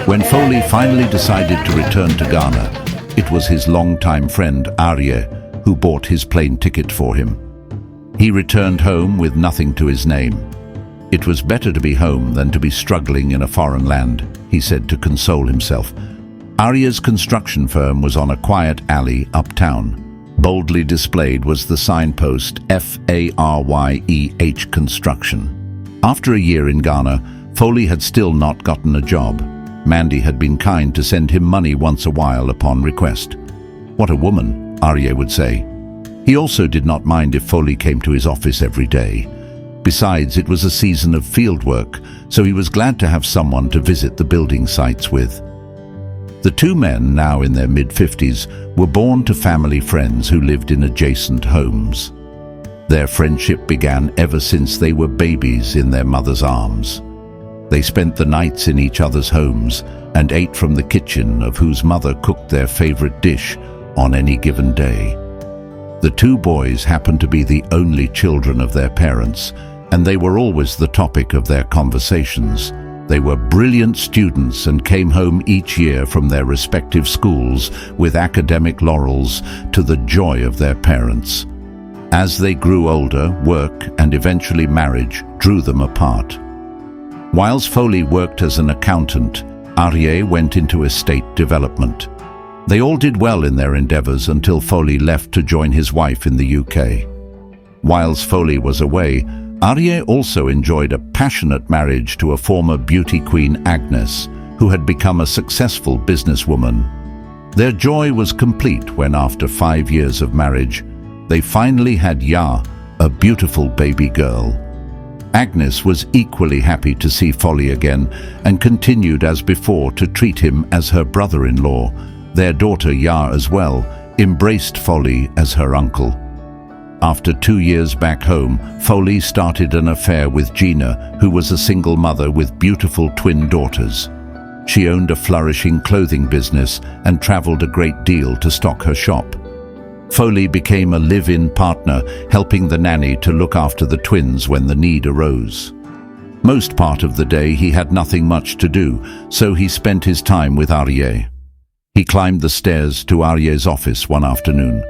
When Foli finally decided to return to Ghana, it was his longtime friend Aryeh who bought his plane ticket for him. He returned home with nothing to his name. It was better to be home than to be struggling in a foreign land, he said to console himself. Aryeh's construction firm was on a quiet alley uptown. Boldly displayed was the signpost Faryeh Construction. After a year in Ghana, Foli had still not gotten a job. Mandy had been kind to send him money once a while upon request. What a woman, Aryeh would say. He also did not mind if Foli came to his office every day. Besides, it was a season of field work, so he was glad to have someone to visit the building sites with. The two men, now in their mid-50s, were born to family friends who lived in adjacent homes. Their friendship began ever since they were babies in their mother's arms. They spent the nights in each other's homes and ate from the kitchen of whose mother cooked their favorite dish on any given day. The two boys happened to be the only children of their parents, and they were always the topic of their conversations. They were brilliant students and came home each year from their respective schools with academic laurels to the joy of their parents. As they grew older, work and eventually marriage drew them apart. Whilst Foli worked as an accountant, Aryeh went into estate development. They all did well in their endeavors until Foli left to join his wife in the UK. Whilst Foli was away, Aryeh also enjoyed a passionate marriage to a former beauty queen, Agnes, who had become a successful businesswoman. Their joy was complete when, after 5 years of marriage, they finally had Yah, a beautiful baby girl. Agnes was equally happy to see Foli again and continued as before to treat him as her brother-in-law. Their daughter Yah as well embraced Foli as her uncle. After 2 years back home, Foli started an affair with Gina, who was a single mother with beautiful twin daughters. She owned a flourishing clothing business and traveled a great deal to stock her shop. Foli became a live-in partner, helping the nanny to look after the twins when the need arose. Most part of the day he had nothing much to do, so he spent his time with Aryeh. He climbed the stairs to Aryeh's office one afternoon.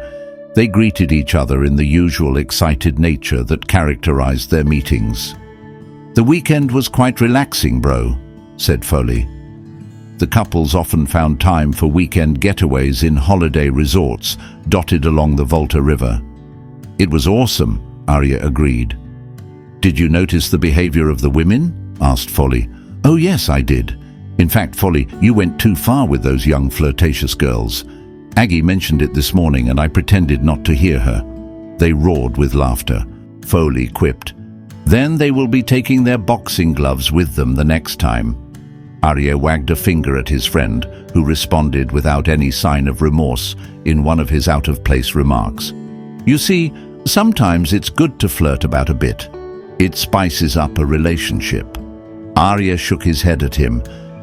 They greeted each other in the usual excited nature that characterized their meetings. "The weekend was quite relaxing, bro," said Foli. The couples often found time for weekend getaways in holiday resorts dotted along the Volta River. "It was awesome," Aryeh agreed. "Did you notice the behavior of the women?" asked Foli. "Oh yes, I did. In fact, Foli, you went too far with those young flirtatious girls. Aggie mentioned it this morning and I pretended not to hear her." They roared with laughter. Foli quipped, "Then they will be taking their boxing gloves with them the next time." Aryeh wagged a finger at his friend, who responded without any sign of remorse in one of his out-of-place remarks. "You see, sometimes it's good to flirt about a bit. It spices up a relationship." Aryeh shook his head at him.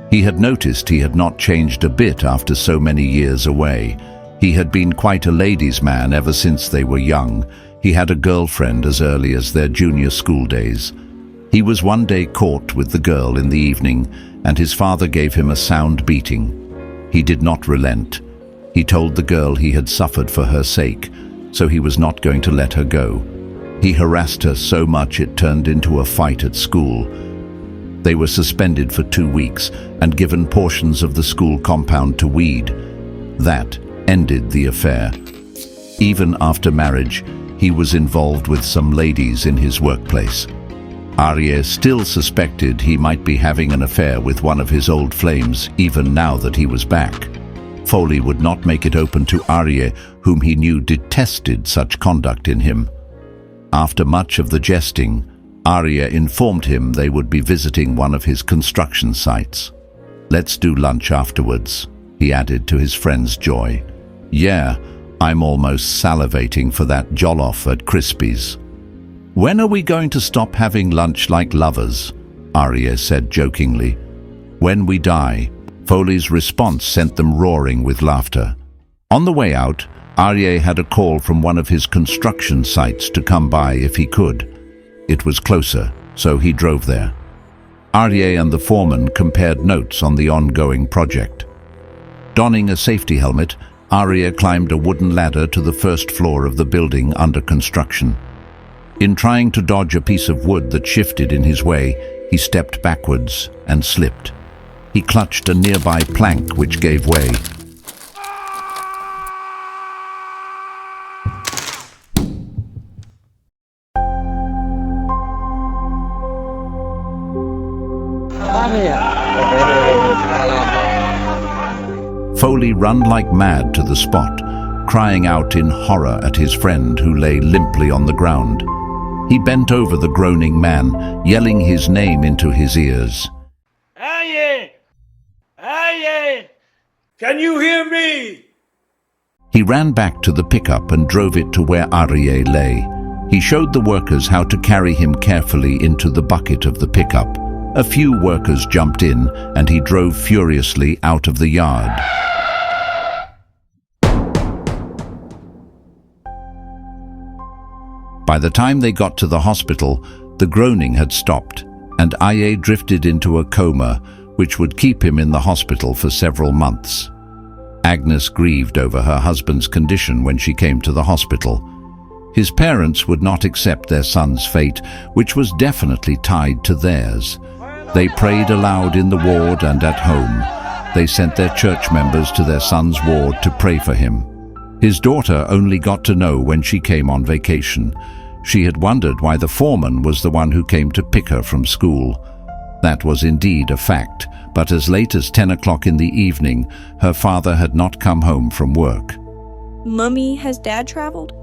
He had noticed he had not changed a bit after so many years away. He had been quite a ladies' man ever since they were young. He had a girlfriend as early as their junior school days. He was one day caught with the girl in the evening, and his father gave him a sound beating. He did not relent. He told the girl he had suffered for her sake, so he was not going to let her go. He harassed her so much it turned into a fight at school. They were suspended for 2 weeks and given portions of the school compound to weed. That ended the affair. Even after marriage, he was involved with some ladies in his workplace. Aryeh still suspected he might be having an affair with one of his old flames even now that he was back. Foli would not make it open to Aryeh, whom he knew detested such conduct in him. After much of the jesting, Aryeh informed him they would be visiting one of his construction sites. "Let's do lunch afterwards," he added to his friend's joy. "Yeah, I'm almost salivating for that jollof at Crispy's." "When are we going to stop having lunch like lovers?" Aryeh said jokingly. "When we die." Foli's response sent them roaring with laughter. On the way out, Aryeh had a call from one of his construction sites to come by if he could. It was closer, so he drove there. Aryeh and the foreman compared notes on the ongoing project. Donning a safety helmet, Aryeh climbed a wooden ladder to the first floor of the building under construction. In trying to dodge a piece of wood that shifted in his way, he stepped backwards and slipped. He clutched a nearby plank which gave way. Foli ran like mad to the spot, crying out in horror at his friend who lay limply on the ground. He bent over the groaning man, yelling his name into his ears. Aryeh! Aryeh! Can you hear me? He ran back to the pickup and drove it to where Aryeh lay. He showed the workers how to carry him carefully into the bucket of the pickup. A few workers jumped in, and he drove furiously out of the yard. By the time they got to the hospital, the groaning had stopped, and Aryeh drifted into a coma, which would keep him in the hospital for several months. Agnes grieved over her husband's condition when she came to the hospital. His parents would not accept their son's fate, which was definitely tied to theirs. They prayed aloud in the ward and at home. They sent their church members to their son's ward to pray for him. His daughter only got to know when she came on vacation. She had wondered why the foreman was the one who came to pick her from school. That was indeed a fact, but as late as 10 o'clock in the evening, her father had not come home from work. Mummy, has Dad traveled?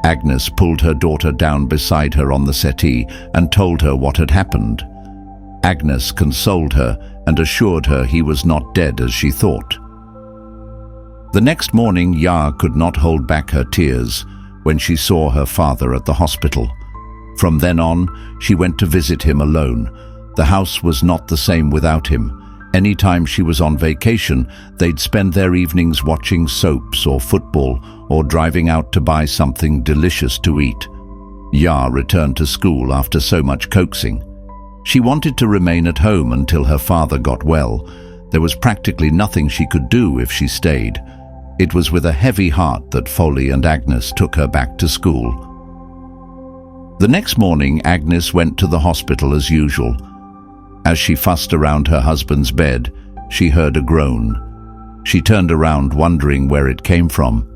Agnes pulled her daughter down beside her on the settee and told her what had happened. Agnes consoled her and assured her he was not dead as she thought. The next morning, Yah could not hold back her tears when she saw her father at the hospital. From then on, she went to visit him alone. The house was not the same without him. Anytime she was on vacation, they'd spend their evenings watching soaps or football or driving out to buy something delicious to eat. Yah returned to school after so much coaxing. She wanted to remain at home until her father got well. There was practically nothing she could do if she stayed. It was with a heavy heart that Foli and Agnes took her back to school. The next morning, Agnes went to the hospital as usual. As she fussed around her husband's bed, she heard a groan. She turned around, wondering where it came from.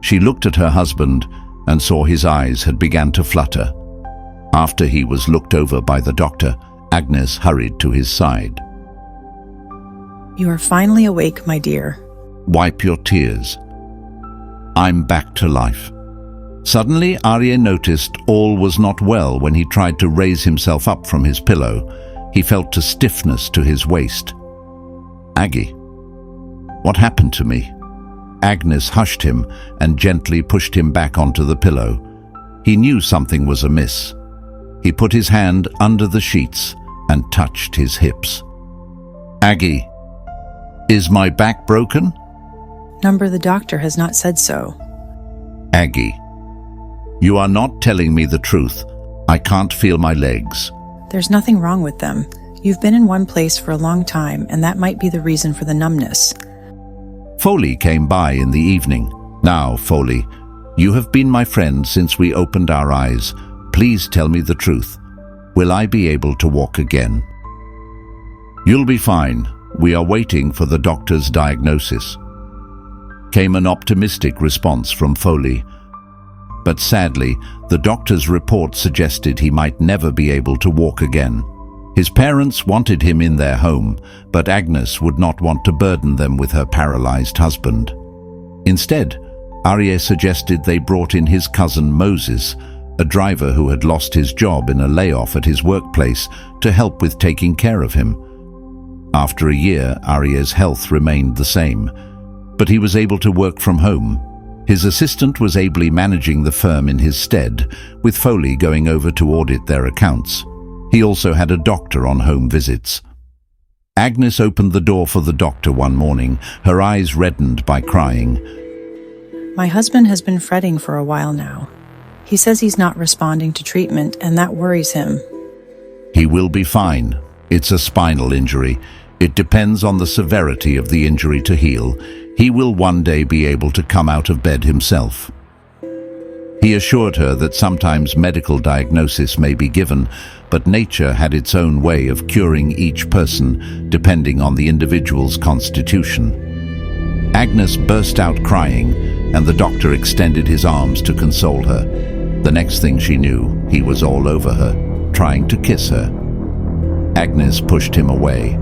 She looked at her husband and saw his eyes had begun to flutter. After he was looked over by the doctor, Agnes hurried to his side. You are finally awake, my dear. Wipe your tears. I'm back to life. Suddenly, Aryeh noticed all was not well when he tried to raise himself up from his pillow. He felt a stiffness to his waist. Aggie, what happened to me? Agnes hushed him and gently pushed him back onto the pillow. He knew something was amiss. He put his hand under the sheets and touched his hips. Aggie, is my back broken? Number, the doctor has not said so. Aggie, you are not telling me the truth. I can't feel my legs. There's nothing wrong with them. You've been in one place for a long time, and that might be the reason for the numbness. Foli came by in the evening. Now, Foli, you have been my friend since we opened our eyes. Please tell me the truth. Will I be able to walk again? You'll be fine. We are waiting for the doctor's diagnosis. Came an optimistic response from Foli. But sadly, the doctor's report suggested he might never be able to walk again. His parents wanted him in their home, but Agnes would not want to burden them with her paralyzed husband. Instead, Aryeh suggested they brought in his cousin Moses, a driver who had lost his job in a layoff at his workplace, to help with taking care of him. After a year, Aryeh's health remained the same, but he was able to work from home. His assistant was ably managing the firm in his stead, with Foli going over to audit their accounts. He also had a doctor on home visits. Agnes opened the door for the doctor one morning, her eyes reddened by crying. My husband has been fretting for a while now. He says he's not responding to treatment, and that worries him. He will be fine. It's a spinal injury. It depends on the severity of the injury to heal. He will one day be able to come out of bed himself. He assured her that sometimes medical diagnosis may be given, but nature had its own way of curing each person, depending on the individual's constitution. Agnes burst out crying, and the doctor extended his arms to console her. The next thing she knew, he was all over her, trying to kiss her. Agnes pushed him away.